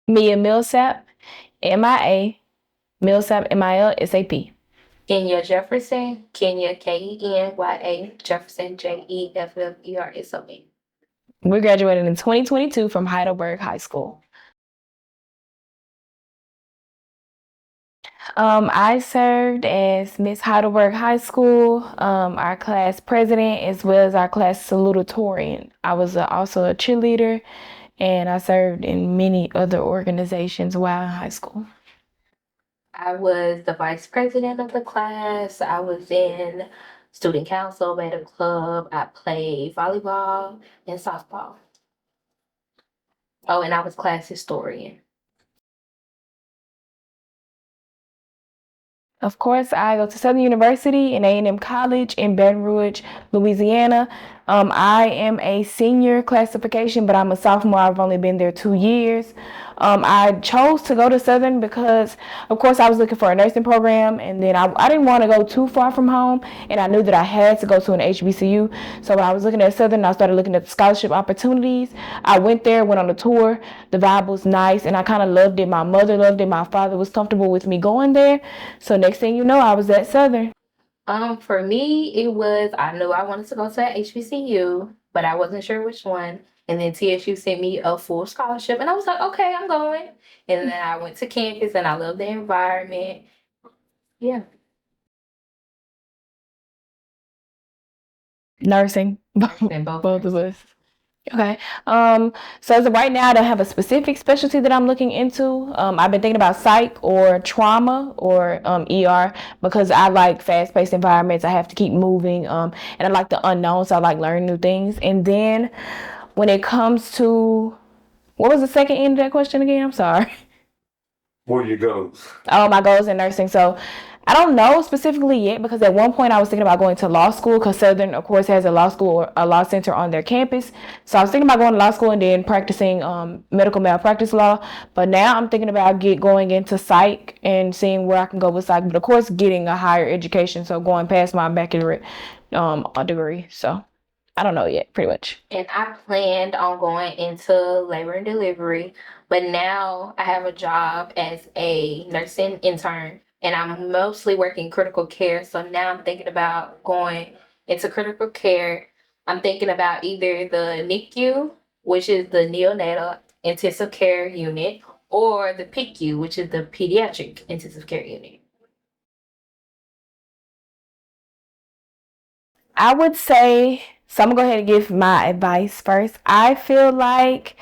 Mia Millsap, MIA, Millsap, MILSAP. Kenya Jefferson, Kenya Kenya, Jefferson Jefferson. We graduated in 2022 from Heidelberg High School. I served as Miss Heidelberg High School, our class president, as well as our class salutatorian. I was also a cheerleader, and I served in many other organizations while in high school. I was the vice president of the class. I was in student council, made a club. I played volleyball and softball. Oh, and I was class historian. Of course, I go to Southern University and A&M College in Baton Rouge, Louisiana. I am a senior classification, but I'm a sophomore. I've only been there 2 years. I chose to go to Southern because, of course, I was looking for a nursing program, and then I didn't want to go too far from home, and I knew that I had to go to an HBCU. So when I was looking at Southern, I started looking at the scholarship opportunities. I went there, went on a tour. The vibe was nice, and I kind of loved it. My mother loved it. My father was comfortable with me going there. So next thing you know, I was at Southern. For me, it was I knew I wanted to go to HBCU, but I wasn't sure which one. And then TSU sent me a full scholarship, and I was like, okay, I'm going. And then I went to campus, and I loved the environment. Yeah. Nursing, Nursing, both both of nursing. us. Okay. So as of right now, I don't have a specific specialty that I'm looking into. I've been thinking about psych or trauma or ER because I like fast-paced environments. I have to keep moving, and I like the unknown, so I like learning new things. And then when it comes to what was the second end of that question again? I'm sorry. What are your goals? Oh, my goals in nursing. So I don't know specifically yet because at one point I was thinking about going to law school because Southern, of course, has a law school or a law center on their campus. So I was thinking about going to law school and then practicing medical malpractice law. But now I'm thinking about going into psych and seeing where I can go with psych. But of course, getting a higher education. So going past my baccalaureate degree. So I don't know yet, pretty much. And I planned on going into labor and delivery, but now I have a job as a nursing intern and I'm mostly working critical care. So now I'm thinking about going into critical care. I'm thinking about either the NICU, which is the neonatal intensive care unit, or the PICU, which is the pediatric intensive care unit. I would say, so I'm gonna go ahead and give my advice first. I feel like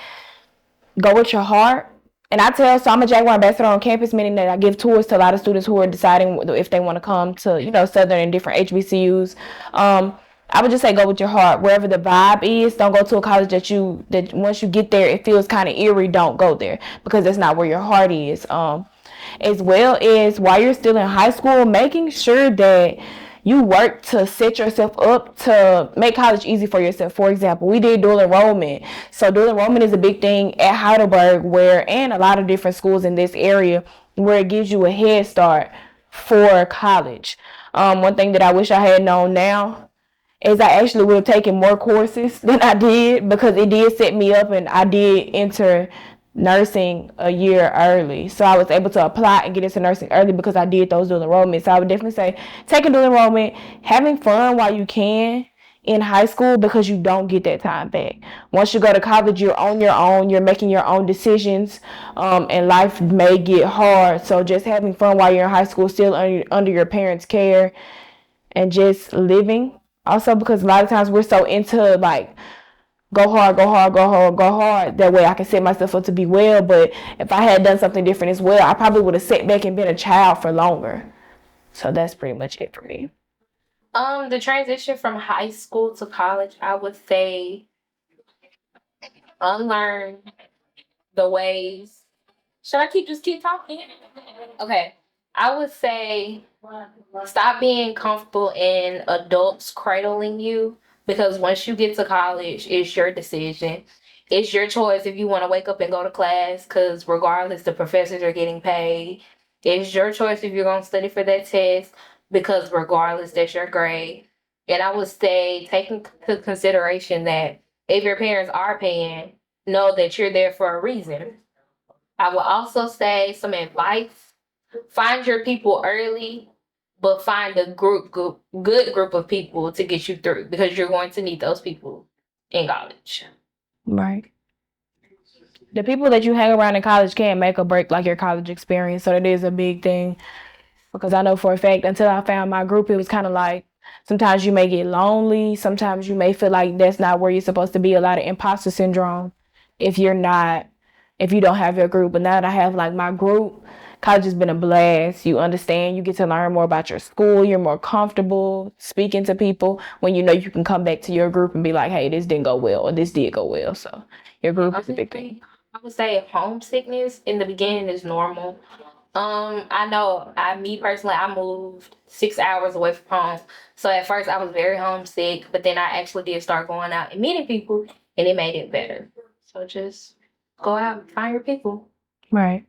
go with your heart. And so I'm a Jaguar ambassador on campus, meaning that I give tours to a lot of students who are deciding if they want to come to, Southern and different HBCUs. I would just say go with your heart. Wherever the vibe is, don't go to a college that once you get there, it feels kind of eerie. Don't go there because that's not where your heart is. As well as while you're still in high school, making sure that you work to set yourself up to make college easy for yourself. For example, we did dual enrollment. So dual enrollment is a big thing at Heidelberg and a lot of different schools in this area where it gives you a head start for college. One thing that I wish I had known now is I actually would have taken more courses than I did because it did set me up and I did enter nursing a year early. So I was able to apply and get into nursing early because I did those dual enrollments. So I would definitely say taking dual enrollment, having fun while you can in high school because you don't get that time back. Once you go to college, you're on your own, you're making your own decisions, and life may get hard. So just having fun while you're in high school, still under your parents' care, and just living. Also, because a lot of times we're so into like go hard, go hard, go hard, go hard. That way I can set myself up to be well. But if I had done something different as well, I probably would have sat back and been a child for longer. So that's pretty much it for me. The transition from high school to college, I would say unlearn the ways. Should I keep talking? Okay. I would say stop being comfortable in adults cradling you because once you get to college, it's your decision. It's your choice if you want to wake up and go to class because regardless, the professors are getting paid. It's your choice if you're going to study for that test because regardless, that's your grade. And I would say taking into consideration that if your parents are paying, know that you're there for a reason. I will also say some advice. Find your people early, but find a good group of people to get you through because you're going to need those people in college. Right. The people that you hang around in college can't make or break like your college experience. So that is a big thing. Because I know for a fact, until I found my group, it was kind of like sometimes you may get lonely. Sometimes you may feel like that's not where you're supposed to be. A lot of imposter syndrome if if you don't have your group. But now that I have like my group, college has been a blast. You understand, you get to learn more about your school. You're more comfortable speaking to people when you know you can come back to your group and be like, hey, this didn't go well or this did go well. So your group is a big thing. I would say homesickness in the beginning is normal. I know me personally, I moved 6 hours away from home. So at first I was very homesick, but then I actually did start going out and meeting people and it made it better. So just go out and find your people. Right.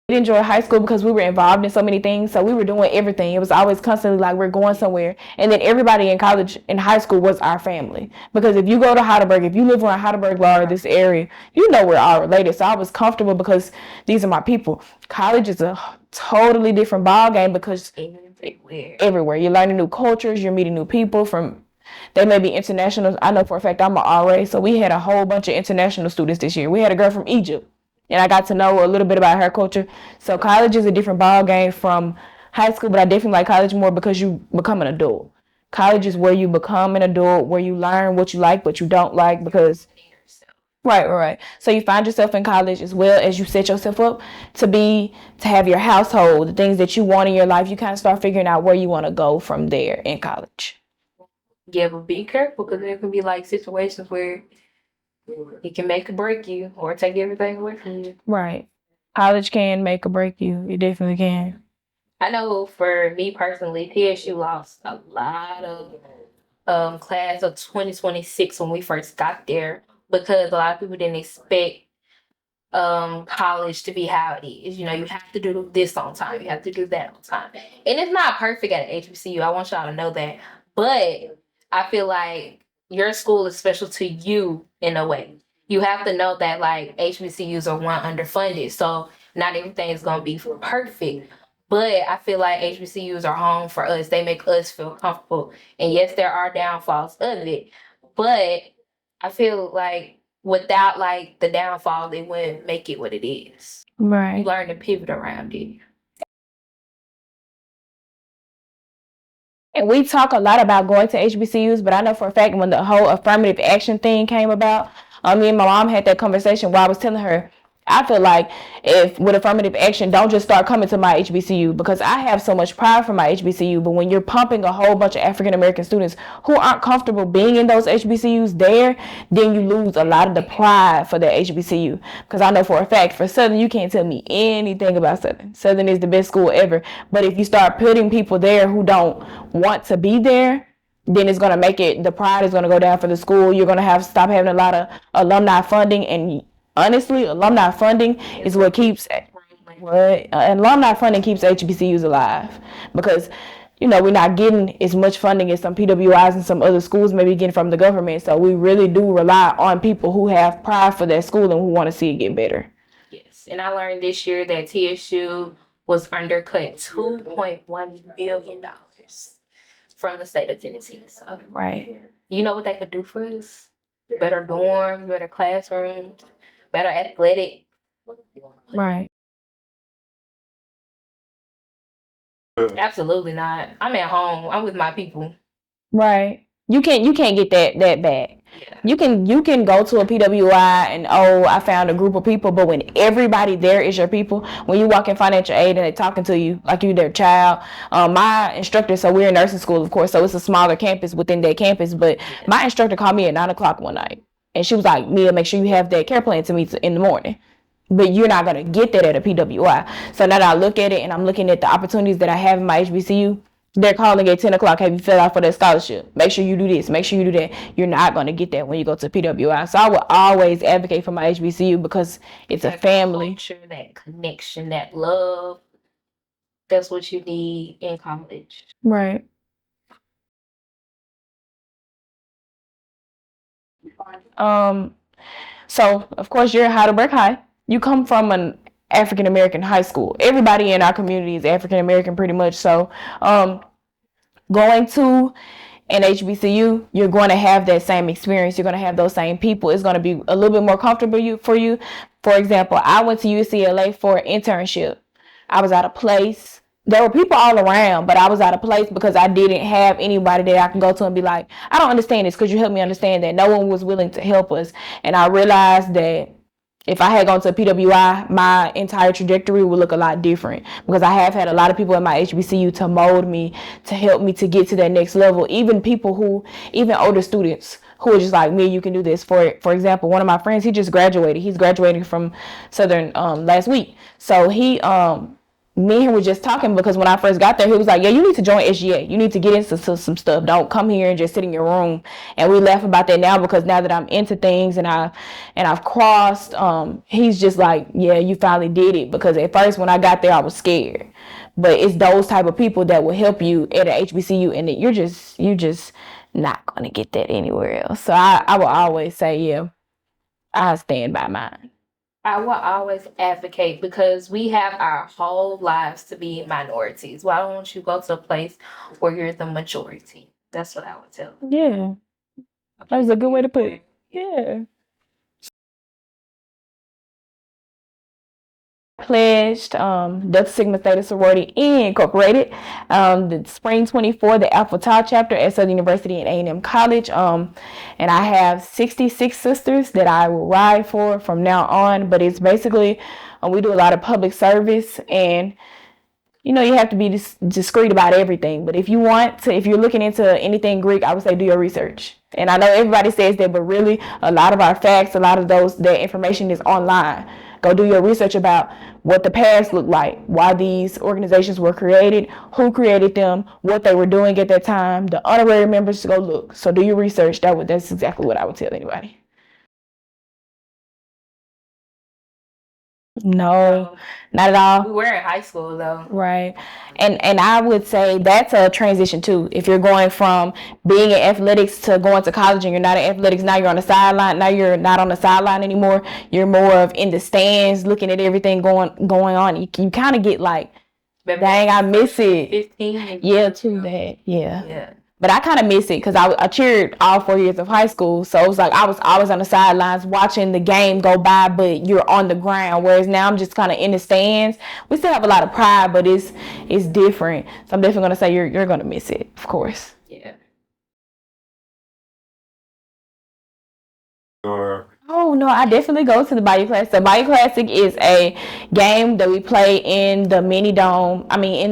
We enjoyed high school because we were involved in so many things. So we were doing everything. It was always constantly like we're going somewhere. And then everybody in college, in high school, was our family. Because if you go to Heidelberg, if you live around Heidelberg Law or this area, you know we're all related. So I was comfortable because these are my people. College is a totally different ball game because everywhere. You're learning new cultures. You're meeting new people from. They may be international. I know for a fact I'm an RA, so we had a whole bunch of international students this year. We had a girl from Egypt, and I got to know a little bit about her culture. So college is a different ball game from high school, but I definitely like college more because you become an adult. College is where you become an adult, where you learn what you like, what you don't like, because right. So you find yourself in college as well as you set yourself up to have your household, the things that you want in your life. You kind of start figuring out where you want to go from there in college. Yeah, but be careful because there can be like situations where it can make or break you or take everything away from you. Right. College can make or break you. It definitely can. I know for me personally, TSU lost a lot of class of 2026 when we first got there because a lot of people didn't expect college to be how it is. You know, you have to do this on time, you have to do that on time. And it's not perfect at HBCU. I want y'all to know that. But I feel like your school is special to you in a way. You have to know that like HBCUs are one underfunded. So not everything is gonna be perfect. But I feel like HBCUs are home for us. They make us feel comfortable. And yes, there are downfalls of it. But I feel like without like the downfall, it wouldn't make it what it is. Right. You learn to pivot around it. And we talk a lot about going to HBCUs, but I know for a fact when the whole affirmative action thing came about, me and my mom had that conversation where I was telling her, I feel like if with affirmative action, don't just start coming to my HBCU because I have so much pride for my HBCU. But when you're pumping a whole bunch of African American students who aren't comfortable being in those HBCUs there, then you lose a lot of the pride for the HBCU. Because I know for a fact for Southern, you can't tell me anything about Southern. Southern is the best school ever. But if you start putting people there who don't want to be there, then it's going to make it, the pride is going to go down for the school. You're going to stop having a lot of alumni funding. And honestly, alumni funding is what keeps alumni funding keeps HBCUs alive because we're not getting as much funding as some PWIs and some other schools may be getting from the government. So we really do rely on people who have pride for their school and who want to see it get better. Yes, and I learned this year that TSU was undercut $2.1 billion from the state of Tennessee. So, right. You know what they could do for us? Better dorms, better classrooms, better athletic. Right. Absolutely not. I'm at home. I'm with my people. Right. You can't get that back. Yeah. You can go to a PWI and I found a group of people, but when everybody there is your people, when you walk in financial aid and they're talking to you like you're their child. My instructor, so we're in nursing school, of course, so it's a smaller campus within that campus, but my instructor called me at 9:00 one night and she was like, Mia, make sure you have that care plan to me in the morning. But you're not going to get that at a PWI. So now that I look at it and I'm looking at the opportunities that I have in my HBCU, they're calling at 10:00. Have you filled out for that scholarship? Make sure you do this. Make sure you do that. You're not going to get that when you go to PWI. So I will always advocate for my HBCU because it's a family. Culture, that connection, that love. That's what you need in college. Right. So of course you're at Heidelberg High. You come from an African American high school. Everybody in our community is African American pretty much. So going to an HBCU, you're going to have that same experience. You're going to have those same people. It's going to be a little bit more comfortable for you. For example, I went to UCLA for an internship. I was out of place. There were people all around, but I was out of place because I didn't have anybody that I can go to and be like, I don't understand this. Could you help me understand that? No one was willing to help us. And I realized that if I had gone to PWI, my entire trajectory would look a lot different because I have had a lot of people in my HBCU to mold me, to help me to get to that next level. Even older students who are just like me, you can do this. For example, one of my friends, he just graduated. He's graduating from Southern last week. So me and him were just talking because when I first got there, he was like, yeah, you need to join SGA. You need to get into some stuff. Don't come here and just sit in your room. And we laugh about that now because now that I'm into things and I've crossed, he's just like, yeah, you finally did it. Because at first when I got there, I was scared. But it's those type of people that will help you at an HBCU, and you're just not going to get that anywhere else. So I will always say, yeah, I stand by mine. I will always advocate because we have our whole lives to be minorities. Why don't you go to a place where you're the majority? That's what I would tell them. Yeah. That's a good way to put it. Yeah. Pledged Delta Sigma Theta Sorority Incorporated, the Spring 24, the Alpha Tau chapter at Southern University and A&M College, and I have 66 sisters that I will ride for from now on. But it's basically we do a lot of public service, and you have to be discreet about everything. But if you're looking into anything Greek, I would say do your research. And I know everybody says that, but really a lot of our facts, a lot of that information is online. Go do your research about what the past looked like, why these organizations were created, who created them, what they were doing at that time, the honorary members, to go look. So do your research. That's exactly what I would tell anybody. No, not at all. We were in high school though. Right. And I would say that's a transition too. If you're going from being in athletics to going to college and you're not in athletics, now you're on the sideline. Now you're not on the sideline anymore. You're more of in the stands looking at everything going on. You kind of get like, dang, I miss it. 15. Yeah, to that. Yeah. Yeah. But I kind of miss it because I cheered all 4 years of high school. So it was like I was always on the sidelines watching the game go by, but you're on the ground. Whereas now I'm just kind of in the stands. We still have a lot of pride, but it's different. So I'm definitely going to say you're going to miss it, of course. Yeah. Oh, no, I definitely go to the Bayou Classic. The Bayou Classic is a game that we play in the in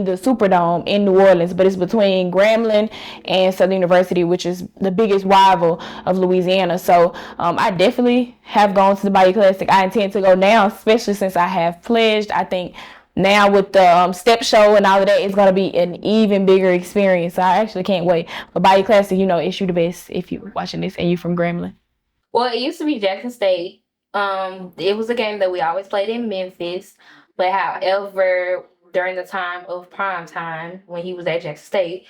the Superdome in New Orleans, but it's between Grambling and Southern University, which is the biggest rival of Louisiana. So I definitely have gone to the Bayou Classic. I intend to go now, especially since I have pledged. I think now with the step show and all of that, it's going to be an even bigger experience. So I actually can't wait. But Bayou Classic, it's you the best if you're watching this and you're from Grambling. Well, it used to be Jackson State. It was a game that we always played in Memphis. But however, during the time of prime time, when he was at Jackson State,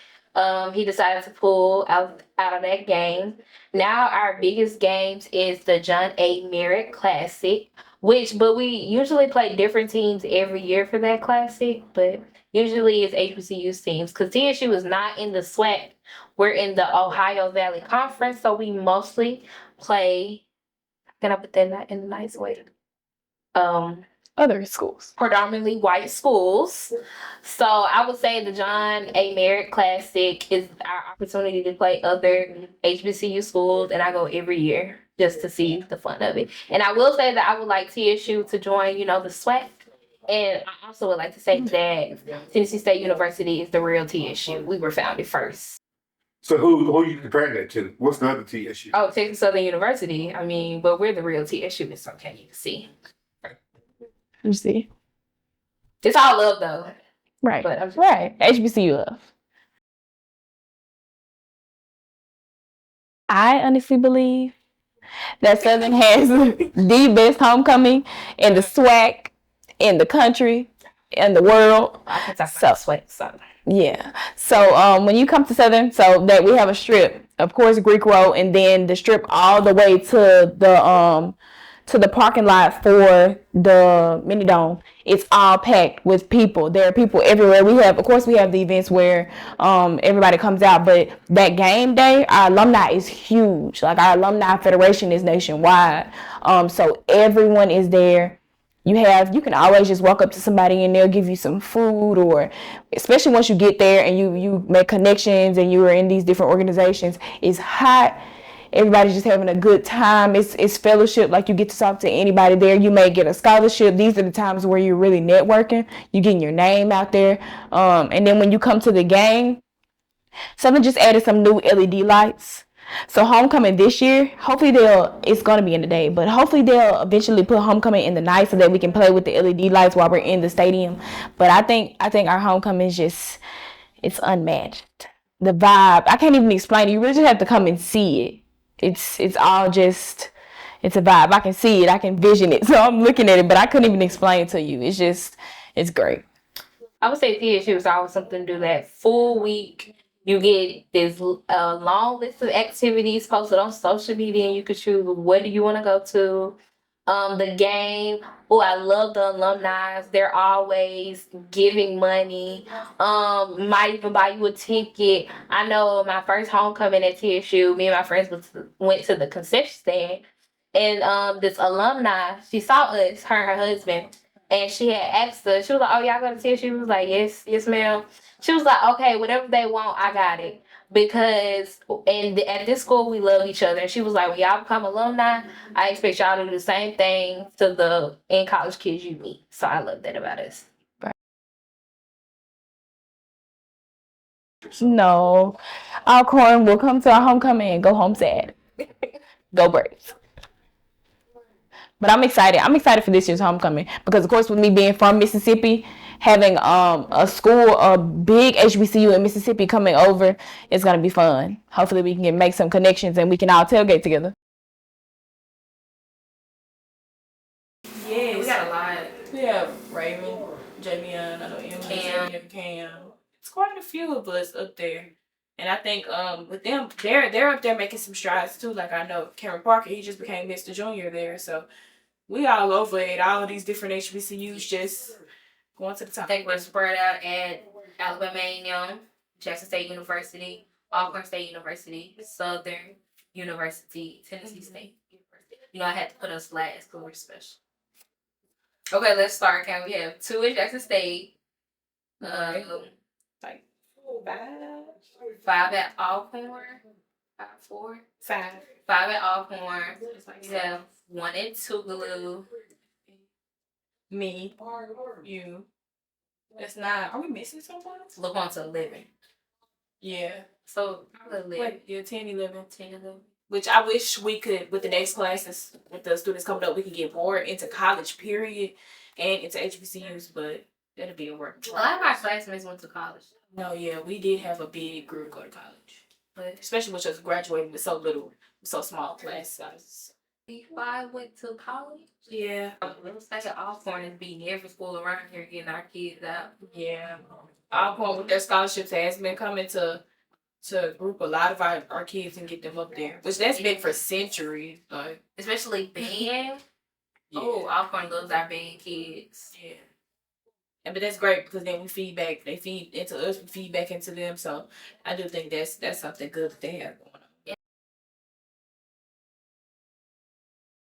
he decided to pull out of that game. Now our biggest games is the John A. Merritt Classic, but we usually play different teams every year for that classic. But usually it's HBCU's teams because TSU is not in the SWAC. We're in the Ohio Valley Conference, so we mostly play. Can I put that in a nice way? Other schools, predominantly white schools. So I would say the John A. Merritt Classic is our opportunity to play other HBCU schools, and I go every year just to see the fun of it. And I will say that I would like TSU to join, the SWAC. And I also would like to say that Tennessee State University is the real TSU. We were founded first. So who are you comparing that to? What's the other TSU? Oh, Texas Southern University. But we're the real TSU. It's okay. You can see. You see. It's all love, though. Right. Right. HBCU love. I honestly believe that Southern has the best homecoming in the SWAC, in the country, in the world. I can talk about SWAC, so. Yeah. So when you come to Southern, so that we have a strip of course, Greek Road, and then the strip all the way to the parking lot for the mini dome. It's all packed with people. There are people everywhere. Of course, we have the events where everybody comes out, but that game day, our alumni is huge. Like, our alumni federation is nationwide. So everyone is there. You can always just walk up to somebody and they'll give you some food, or especially once you get there and you make connections and you are in these different organizations. It's hot. Everybody's just having a good time. It's fellowship. Like, you get to talk to anybody there. You may get a scholarship. These are the times where you're really networking. You're getting your name out there. And then when you come to the game, something just added some new LED lights. So homecoming this year, hopefully it's going to be in the day, but hopefully they'll eventually put homecoming in the night so that we can play with the LED lights while we're in the stadium. But I think our homecoming is it's unmatched. The vibe, I can't even explain it. You really just have to come and see it. It's a vibe. I can see it. I can vision it. So I'm looking at it, but I couldn't even explain it to you. It's great. I would say TSU is always something to do that full week. You get this long list of activities posted on social media, and you can choose what do you want to go to. The game. Oh, I love the alumni. They're always giving money. Might even buy you a ticket. I know my first homecoming at TSU, me and my friends went to the concession stand, and this alumni, she saw us, her and her husband, and she had asked us. She was like, "Oh, y'all go to TSU?" She was like, "Yes, ma'am." She was like, "Okay, whatever they want, I got it." Because at this school we love each other. And she was like, when y'all become alumni, I expect y'all to do the same thing to the in college kids you meet. So I love that about us. No, Alcorn will come to our homecoming and go home sad. Go Braves. But I'm excited. I'm excited for this year's homecoming because, of course, with me being from Mississippi, having a big HBCU in Mississippi coming over, it's gonna be fun. Hopefully, we can make some connections and we can all tailgate together. Yes, we got a lot. We have Raymond, Javion, I know Emily, Cam. It's quite a few of us up there. And I think with them, they're up there making some strides too. Like, I know Cameron Parker, he just became Mr. Junior there. So we all over it. All of these different HBCUs just going to the top. I think we're spread out at Alabama A&M, Jackson State University, Auburn State University, Southern University, Tennessee State University. You know, I had to put us last because we're special. Okay, let's start. Can we have 2 at Jackson State? Like 5 at Alcorn. 5 at Alcorn. We have 1 at Tougaloo. Me, you. That's not. Are we missing someone? Look on to 11. Yeah. So probably 11. Yeah, 10, 11. 10, 11. Which I wish we could, with the next classes, with the students coming up, we could get more into college, period, and into HBCUs, but that'll be a work. A lot of our classmates went to college. No, yeah, we did have a big group go to college. But especially with us graduating with so little, so small class sizes. 5 went to college? Yeah. Looks like Alcorn is beating every school around here getting our kids out. Yeah. Alcorn with their scholarships has been coming to group a lot of our kids and get them up there. Which that's been for centuries. Like, especially band. Yeah. Oh, Alcorn loves our band kids. Yeah. But that's great because then we feed back. They feed into us, we feed back into them. So I do think that's something good that they have going on. Yeah.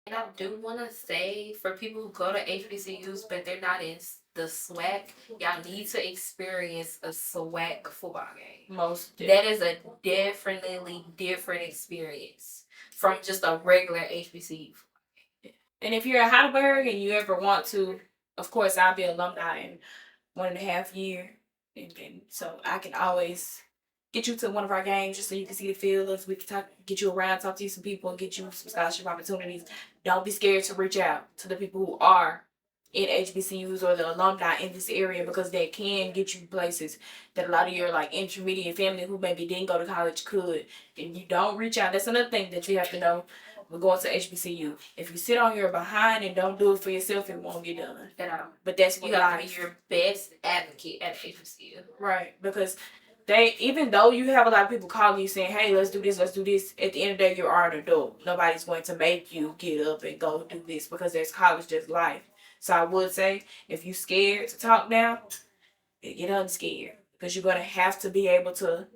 And I do want to say, for people who go to HBCUs but they're not in the SWAC, y'all need to experience a SWAC football game. Most definitely. That is a definitely different experience from just a regular HBCU. And if you're at Heidelberg and you ever want to, of course, I'll be an alumni in 1.5 years. And so I can always get you to one of our games just so you can see the field. We can get you around, talk to you some people, and get you some scholarship opportunities. Don't be scared to reach out to the people who are in HBCUs or the alumni in this area because they can get you places that a lot of your like intermediate family who maybe didn't go to college could. And you don't reach out. That's another thing that you have to know. We're going to HBCU. If you sit on your behind and don't do it for yourself, it won't get done at all. But that's what you have to be your best advocate at HBCU. Right, because even though you have a lot of people calling you saying, hey, let's do this, let's do this, at the end of the day, you are an adult. Nobody's going to make you get up and go do this because there's college, there's life. So I would say, if you're scared to talk now, get unscared because you're going to have to be able to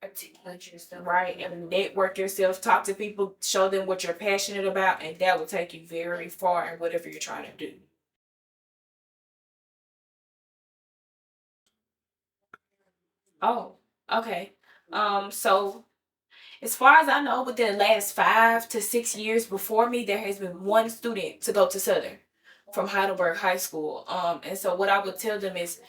articulate yourself, right, and network yourself, talk to people, show them what you're passionate about, and that will take you very far in whatever you're trying to do. Oh, okay. So as far as I know, within the last 5 to 6 years before me, there has been one student to go to Southern from Heidelberg High School. And so what I would tell them is,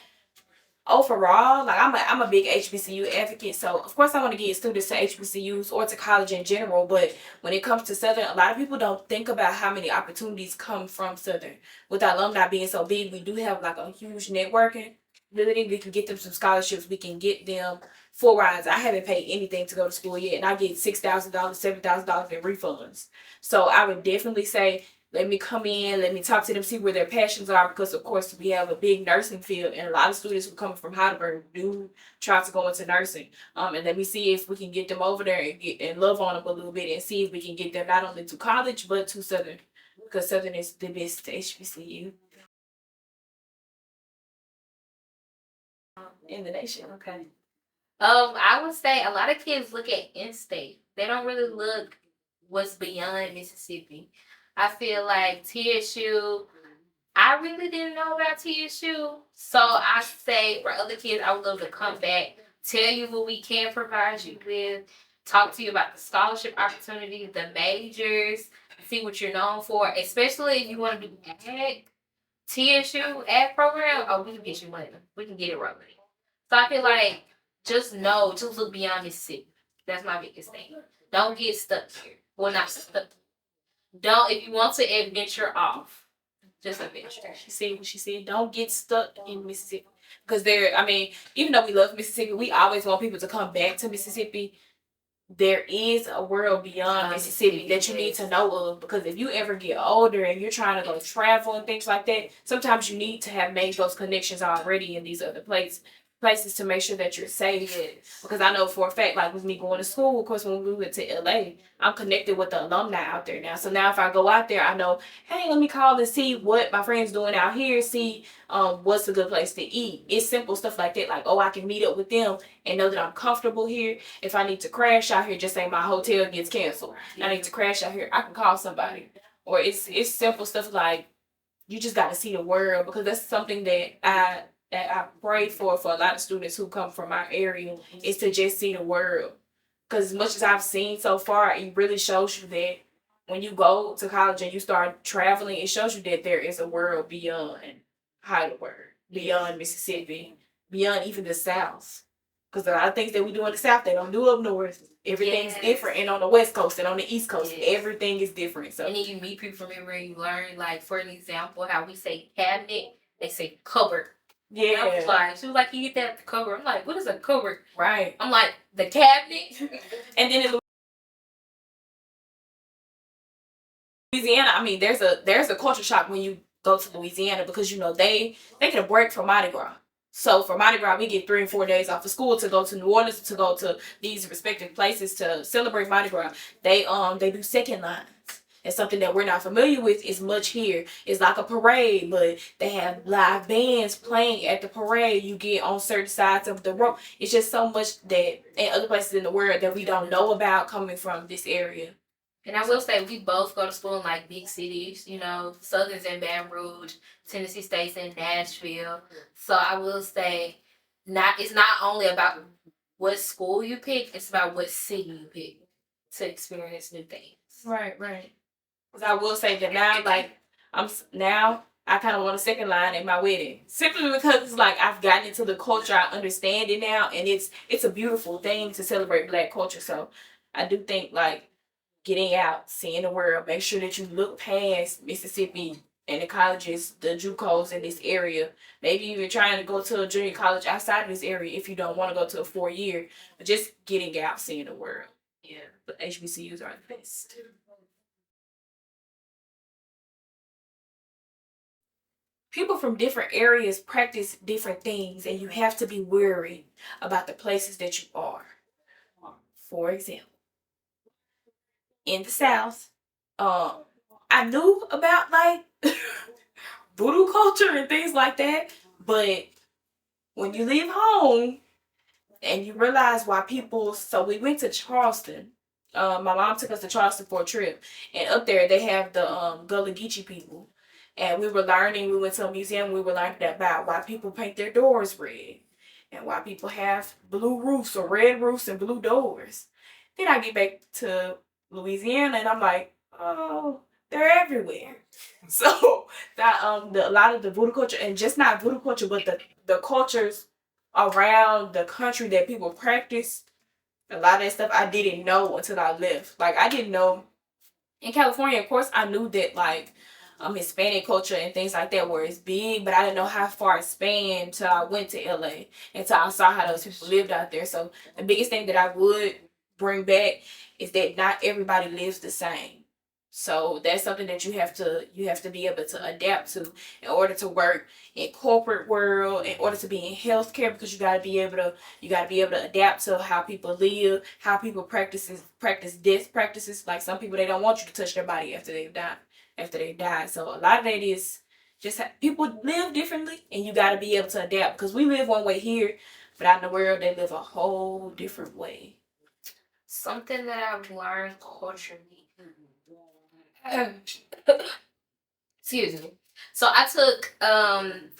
overall, like I'm a big HBCU advocate, so of course I want to get students to HBCUs or to college in general. But when it comes to Southern, a lot of people don't think about how many opportunities come from Southern. With our alumni being so big, we do have like a huge networking ability. We can get them some scholarships. We can get them full rides. I haven't paid anything to go to school yet, and I get $6,000, $7,000 in refunds. So I would definitely say, let me come in, let me talk to them, see where their passions are, because of course we have a big nursing field and a lot of students who come from Heidelberg do try to go into nursing. And let me see if we can get them over there and love on them a little bit and see if we can get them not only to college but to Southern, because Southern is the best HBCU in the nation. Okay. I would say a lot of kids look at in-state. They don't really look what's beyond Mississippi. I feel like TSU, I really didn't know about TSU. So I say for other kids, I would love to come back, tell you what we can provide you with, talk to you about the scholarship opportunities, the majors, see what you're known for, especially if you want to do ag, TSU ag program. Oh, we can get you money. We can get it rolling. So I feel like just look beyond Mississippi. That's my biggest thing. Don't get stuck here. Well, not stuck. Don't, if you want to adventure off, just adventure. She said what she said. Don't get stuck in Mississippi. Because even though we love Mississippi, we always want people to come back to Mississippi. There is a world beyond Mississippi that you need to know of, because if you ever get older and you're trying to go travel and things like that, sometimes you need to have made those connections already in these other places to make sure that you're safe. Because I know for a fact, like with me going to school, of course, when we went to LA, I'm connected with the alumni out there now. So now if I go out there, I know, hey, let me call and see what my friends doing out here, see what's a good place to eat. It's simple stuff like that, like, oh, I can meet up with them and know that I'm comfortable here. If I need to crash out here, just say my hotel gets canceled, I need to crash out here, I can call somebody. Or it's simple stuff like, you just got to see the world, because that's something that I pray for a lot of students who come from our area, is to just see the world. Because as much as I've seen so far, it really shows you that when you go to college and you start traveling, it shows you that there is a world beyond Heidelberg, beyond Mississippi, beyond even the South. Because a lot of things that we do in the South, they don't do up north. Everything's different. And on the West Coast and on the East Coast, everything is different. So, and then you meet people from everywhere, you learn, like, for an example, how we say cabinet, they say cupboard. Yeah. I was like, she was like, you get that at the cupboard. I'm like, what is a cupboard? Right. I'm like, the cabinet. And then in Louisiana, I mean, there's a culture shock when you go to Louisiana, because they get a break from Mardi Gras. So for Mardi Gras, we get 3 and 4 days off of school to go to New Orleans, to go to these respective places to celebrate Mardi Gras. They do second lines. And something that we're not familiar with is much here. It's like a parade, but they have live bands playing at the parade. You get on certain sides of the road. It's just so much that in other places in the world that we don't know about coming from this area. And I will say, we both go to school in like big cities, Southern's in Baton Rouge, Tennessee State's in Nashville. So I will say, it's not only about what school you pick, it's about what city you pick to experience new things. Right. Because I will say that now, I kind of want a second line at my wedding, simply because it's like I've gotten into the culture, I understand it now, and it's a beautiful thing to celebrate Black culture. So I do think, like, getting out, seeing the world, make sure that you look past Mississippi and the colleges, the JUCOs in this area. Maybe even trying to go to a junior college outside of this area if you don't want to go to a 4-year, but just getting out, seeing the world. Yeah, but HBCUs are the best. people from different areas practice different things, and you have to be wary about the places that you are. For example, in the South, I knew about like voodoo culture and things like that, but when you leave home and you realize why people, so we went to Charleston. My mom took us to Charleston for a trip, and up there they have the Gullah Geechee people, and we were learning. We went to a museum. We were learning about why people paint their doors red, and why people have blue roofs or red roofs and blue doors. Then I get back to Louisiana, and I'm like, oh, they're everywhere. So that a lot of the voodoo culture, and just not voodoo culture, but the cultures around the country that people practice, a lot of that stuff I didn't know until I left. Like, I didn't know in California, of course, I knew that like Hispanic culture and things like that were as big, but I didn't know how far it spanned till I went to LA, until I saw how those people lived out there. So the biggest thing that I would bring back is that not everybody lives the same. So that's something that you have to be able to adapt to in order to work in corporate world, in order to be in healthcare, because you gotta be able to adapt to how people live, how people practice death practices. Like, some people, they don't want you to touch their body after they die. So a lot of that is just people live differently, and you gotta be able to adapt, because we live one way here, but out in the world they live a whole different way. Something that I've learned culturally. Excuse me. So I took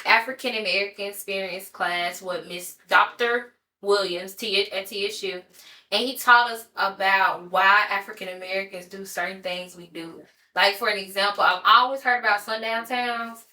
African American experience class with Miss Dr. Williams at TSU, and he taught us about why African Americans do certain things we do. Like, for an example, I've always heard about sundown towns,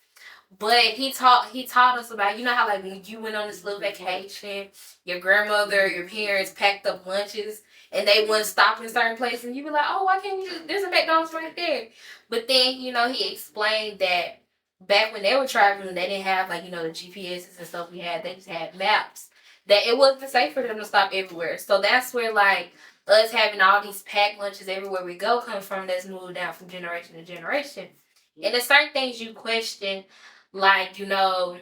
but he taught us about, you know how like when you went on this little vacation, your grandmother, your parents packed up lunches and they wouldn't stop in certain places, and you be like, oh, why can't you just, there's a McDonald's right there. But then, he explained that back when they were traveling, they didn't have like, the GPSs and stuff we had. They just had maps. That it wasn't safe for them to stop everywhere. So that's where like us having all these packed lunches everywhere we go comes from. That's moved down from generation to generation. And there's certain things you question, like, why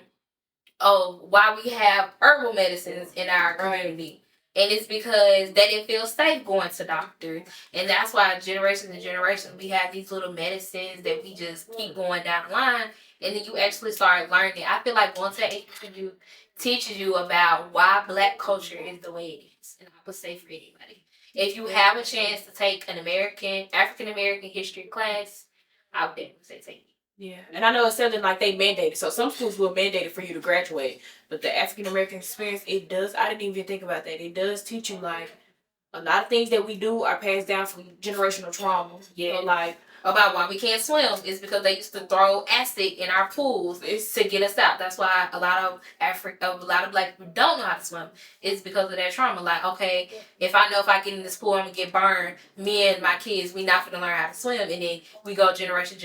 we have herbal medicines in our community. And it's because they didn't feel safe going to doctors. And that's why generations and generations, we have these little medicines that we just keep going down the line. And then you actually start learning. I feel like once that HBCU teaches you about why Black culture is the way it is. And I would say for anybody, if you have a chance to take an African American history class, I would definitely say take it. Yeah, and I know it's something like they mandated. So some schools will mandate it for you to graduate, but the African American experience, it does. I didn't even think about that. It does teach you like a lot of things that we do are passed down from generational trauma. Yeah, so, like about why we can't swim is because they used to throw acid in our pools to get us out. That's why a lot of Black people don't know how to swim. It's because of that trauma. Like, okay, if I know if I get in this pool, I'm gonna get burned. Me and my kids, we not gonna learn how to swim, and then we go generation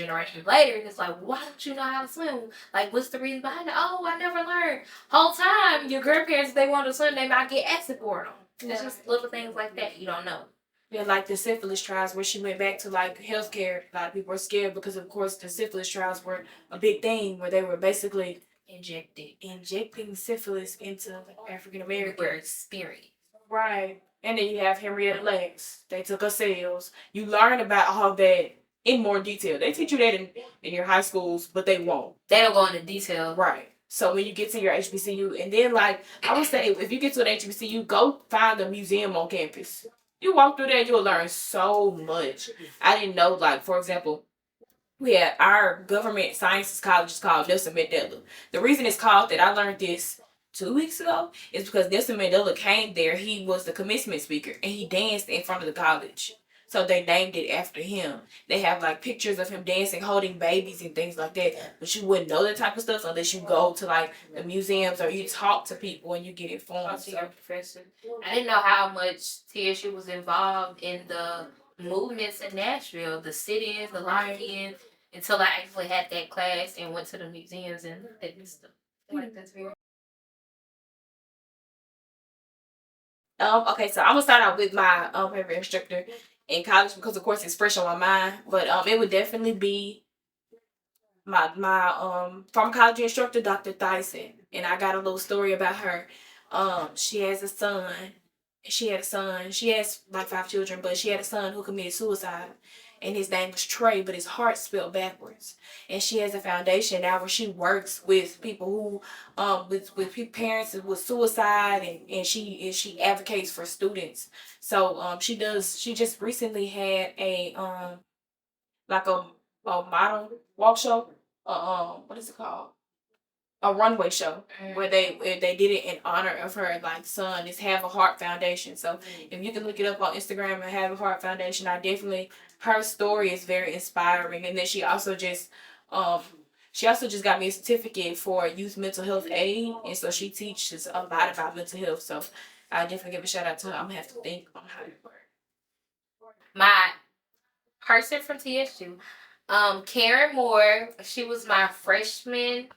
later, and it's like, why don't you know how to swim? Like, what's the reason behind it? Oh, I never learned. Whole time, your grandparents, if they want to swim, they might get acid poured on. It's just little things like that you don't know. Yeah, like the syphilis trials where she went back to like healthcare. A lot of people are scared because, of course, the syphilis trials were a big thing where they were basically injecting syphilis into African American experience. Right. And then you have Henrietta Lacks. They took her cells. You learn about all that in more detail. They teach you that in your high schools, but they won't. They don't go into detail. Right. So when you get to your HBCU, and then like I would say, if you get to an HBCU, go find a museum on campus. You walk through there, you'll learn so much. I didn't know, like, for example, we had our government sciences college is called Nelson Mandela. The reason it's called that, I learned this 2 weeks ago, is because Nelson Mandela came there. He was the commencement speaker, and he danced in front of the college. So they named it after him. They have like pictures of him dancing, holding babies and things like that. But you wouldn't know that type of stuff unless you go to like the museums or you talk to people and you get informed. Talk to your professor. I didn't know how much TSU was involved in the movements in Nashville, the sit-ins, the lock-ins, until I actually had that class and went to the museums and looked at this stuff. Like, that's very. Okay, so I'm gonna start out with my favorite instructor in college because, of course, it's fresh on my mind. But it would definitely be my pharmacology instructor, Dr. Dyson, and I got a little story about her. She has a son. She had a son. She has like 5 children, but she had a son who committed suicide, and his name was Trey, but his heart spelled backwards. And she has a foundation now where she works with people who with parents with suicide, and she advocates for students. So she just recently had a like a model walk show. What is it called? A runway show where they did it in honor of her like son. It's Have a Heart Foundation. So if you can look it up on Instagram and Have a Heart Foundation, I definitely, her story is very inspiring. And then she also just got me a certificate for youth mental health aid, and so she teaches a lot about mental health. So I definitely give a shout out to her. I'm gonna have to think on how to work. My person from TSU, Karen Moore. She was my freshman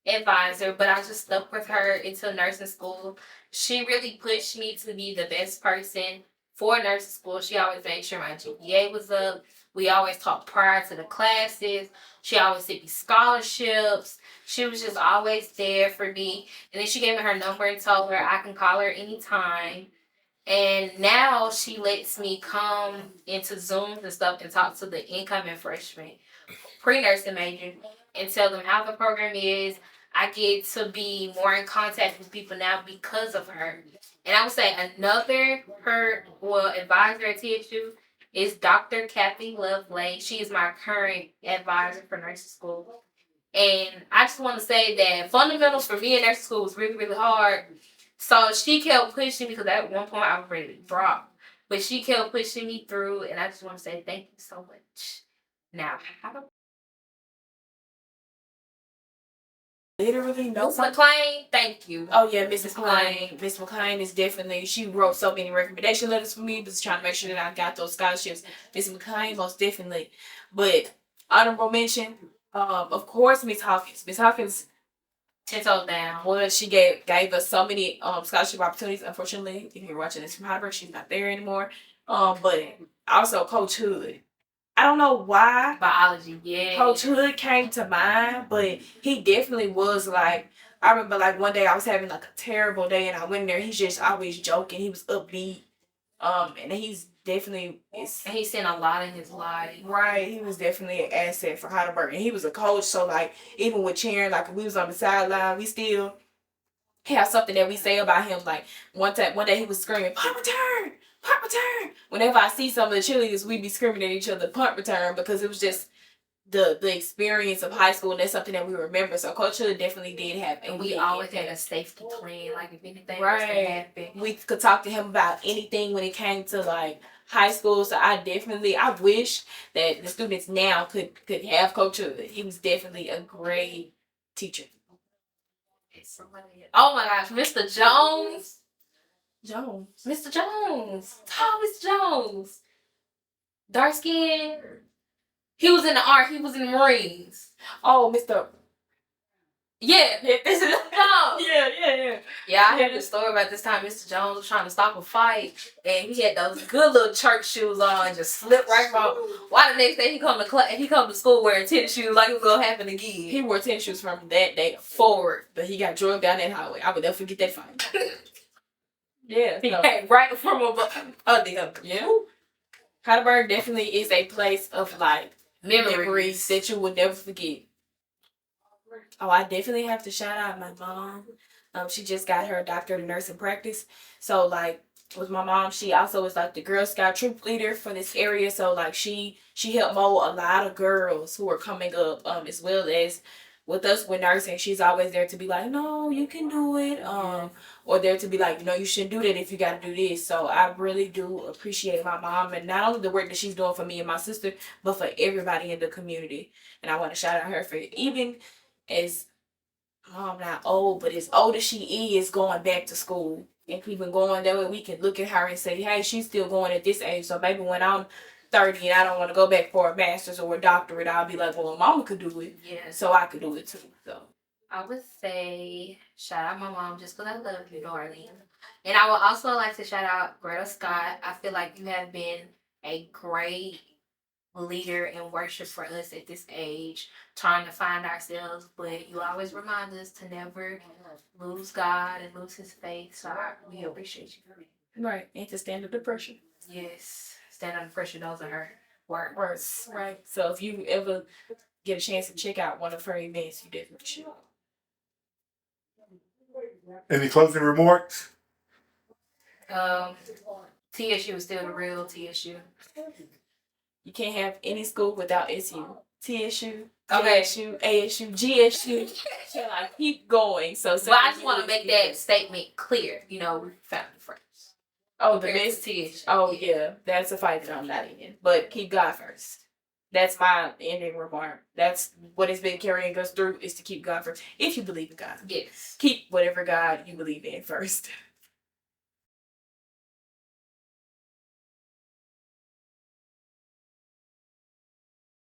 advisor, but I just stuck with her until nursing school. She really pushed me to be the best person for nursing school. She always made sure my GPA was up. We always talked prior to the classes. She always sent me scholarships. She was just always there for me. And then she gave me her number and told her I can call her anytime. And now she lets me come into Zooms and stuff and talk to the incoming freshmen, pre-nursing major, and tell them how the program is. I get to be more in contact with people now because of her. And I would say another advisor at TSU is Dr. Kathy Lovelake. She is my current advisor for nursing school. And I just want to say that fundamentals for me in nursing school was really, really hard. So she kept pushing me because at one point I was ready to drop. But she kept pushing me through, and I just want to say thank you so much. Now, how do Literally no. Miss McLean, thank you. Oh yeah, Miss McLean. Miss McLean is definitely, she wrote so many recommendation letters for me, but trying to make sure that I got those scholarships. Miss McLean most definitely. But honorable mention, of course, Miss Hawkins. Miss Hawkins, 10 toes down. well, she gave us so many scholarship opportunities. Unfortunately, if you're watching this from Heidelberg, she's not there anymore. But also Coach Hood. I don't know why Biology, yeah. Coach Hood came to mind, but he definitely was like, I remember like one day I was having like a terrible day and I went in there, he's just always joking, he was upbeat. And he's definitely And he seen a lot in his life. right, he was definitely an asset for Heidelberg. And he was a coach, so like even with cheering, like we was on the sideline, we still have something that we say about him. Like one day he was screaming, "Punt return! Punt return!" Whenever I see some of the cheerleaders, we be screaming at each other, "Punt return," because it was just the experience of high school, and that's something that we remember. So Coach Hood definitely did have, and we always had a safety plan. Like if anything was to happen, we could talk to him about anything when it came to like high school. So I wish that the students now could have Coach Hood. He was definitely a great teacher. Oh my gosh, Mr. Jones. Jones. Mr. Jones. Tall Mr. Jones. Dark skin. He was in the art, he was in the Marines. Oh, Mr. Yeah, this is Yeah, I heard the story about this time Mr. Jones was trying to stop a fight and he had those good little church shoes on and just slipped right from. Why the next day he come to school wearing tennis shoes like it was gonna happen again. He wore tennis shoes from that day forward, but he got drugged down that highway. I would never forget that fight. Yeah. He came right from under him. Yeah. Heidelberg definitely is a place of like memories that you will never forget. Oh, I definitely have to shout out my mom. She just got her doctorate in nursing practice. So like with my mom, she also is like the Girl Scout troop leader for this area. So like she helped mold a lot of girls who are coming up, as well as with us with nursing. She's always there to be like, no, you can do it. Or there to be like, no, you shouldn't do that if you gotta do this. So I really do appreciate my mom and not only the work that she's doing for me and my sister, but for everybody in the community. And I want to shout out her for even as mom not old, but as old as she is going back to school and keeping going, that way we can look at her and say, hey, she's still going at this age. So maybe when I'm 30 and I don't want to go back for a master's or a doctorate, I'll be like, well, mama could do it. Yeah. So I could do it too. So I would say shout out my mom just because I love you, darling. And I would also like to shout out Greta Scott. I feel like you have been a great leader in worship for us at this age, trying to find ourselves. But you always remind us to never lose God and lose His faith. So we appreciate you for that. Right. And to stand under pressure. Yes, stand under pressure. Those are her words. Words. Right. So if you ever get a chance to check out one of her events, you definitely should. Any closing remarks? TSU is still the real TSU. You can't have any school without SU. TSU, Okay. JSU, ASU, GSU. Shall I keep going? So But I just want to make that statement clear. You know, we found it first. Oh, the Compared best to TSU. Oh yeah, that's a fight that I'm not in. But keep God first. That's my ending remark. That's what has been carrying us through, is to keep God first. If you believe in God. Yes. Keep whatever God you believe in first.